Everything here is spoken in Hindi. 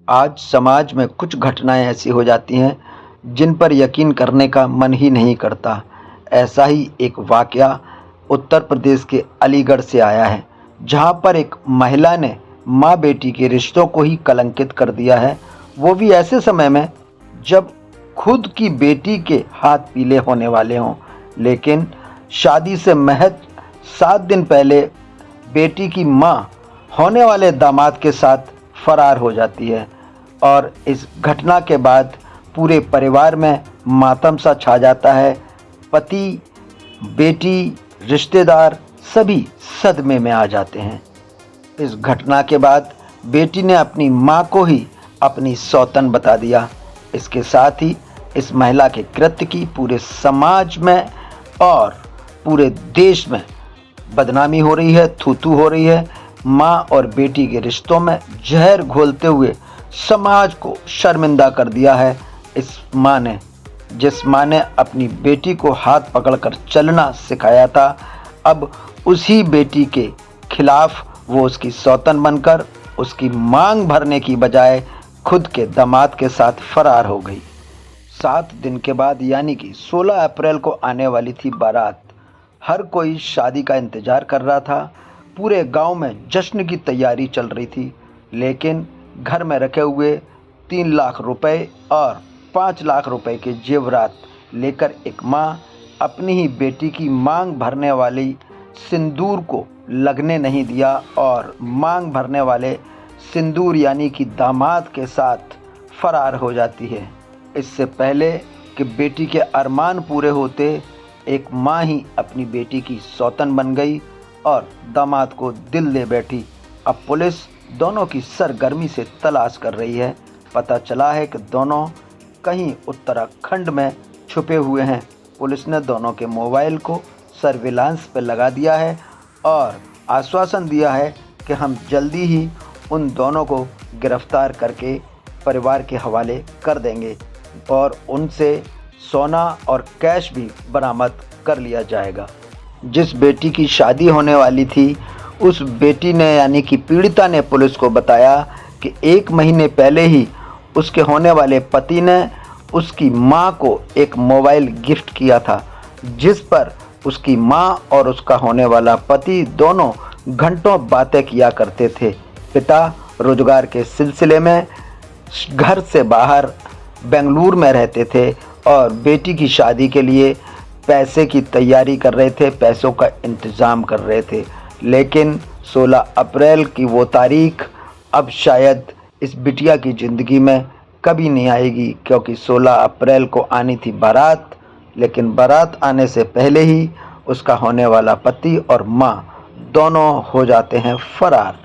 आज समाज में कुछ घटनाएं ऐसी हो जाती हैं जिन पर यकीन करने का मन ही नहीं करता। ऐसा ही एक वाकया उत्तर प्रदेश के अलीगढ़ से आया है, जहां पर एक महिला ने माँ बेटी के रिश्तों को ही कलंकित कर दिया है। वो भी ऐसे समय में जब खुद की बेटी के हाथ पीले होने वाले हों, लेकिन शादी से महज 7 दिन पहले बेटी की माँ होने वाले दामाद के साथ फरार हो जाती है। और इस घटना के बाद पूरे परिवार में मातम सा छा जाता है। पति, बेटी, रिश्तेदार सभी सदमे में आ जाते हैं। इस घटना के बाद बेटी ने अपनी मां को ही अपनी सौतन बता दिया। इसके साथ ही इस महिला के कृत्य की पूरे समाज में और पूरे देश में बदनामी हो रही है, थू-थू हो रही है। माँ और बेटी के रिश्तों में जहर घोलते हुए समाज को शर्मिंदा कर दिया है इस माँ ने, जिस माँ ने अपनी बेटी को हाथ पकड़कर चलना सिखाया था। अब उसी बेटी के खिलाफ वो उसकी सौतन बनकर उसकी मांग भरने की बजाय खुद के दामाद के साथ फरार हो गई। 7 दिन के बाद यानी कि 16 अप्रैल को आने वाली थी बारात। हर कोई शादी का इंतजार कर रहा था। पूरे गांव में जश्न की तैयारी चल रही थी, लेकिन घर में रखे हुए 3 लाख रुपए और 5 लाख रुपए के जेवरात लेकर एक माँ अपनी ही बेटी की मांग भरने वाली सिंदूर को लगने नहीं दिया और मांग भरने वाले सिंदूर यानी कि दामाद के साथ फरार हो जाती है। इससे पहले कि बेटी के अरमान पूरे होते, एक माँ ही अपनी बेटी की सौतन बन गई और दामाद को दिल दे बैठी। अब पुलिस दोनों की सरगर्मी से तलाश कर रही है। पता चला है कि दोनों कहीं उत्तराखंड में छुपे हुए हैं। पुलिस ने दोनों के मोबाइल को सर्विलांस पर लगा दिया है और आश्वासन दिया है कि हम जल्दी ही उन दोनों को गिरफ्तार करके परिवार के हवाले कर देंगे और उनसे सोना और कैश भी बरामद कर लिया जाएगा। जिस बेटी की शादी होने वाली थी, उस बेटी ने यानी कि पीड़िता ने पुलिस को बताया कि 1 महीने पहले ही उसके होने वाले पति ने उसकी मां को एक मोबाइल गिफ्ट किया था, जिस पर उसकी मां और उसका होने वाला पति दोनों घंटों बातें किया करते थे। पिता रोजगार के सिलसिले में घर से बाहर बेंगलुरु में रहते थे और बेटी की शादी के लिए पैसे की तैयारी कर रहे थे, पैसों का इंतज़ाम कर रहे थे। लेकिन 16 अप्रैल की वो तारीख अब शायद इस बिटिया की ज़िंदगी में कभी नहीं आएगी, क्योंकि 16 अप्रैल को आनी थी बारात, लेकिन बारात आने से पहले ही उसका होने वाला पति और माँ दोनों हो जाते हैं फरार।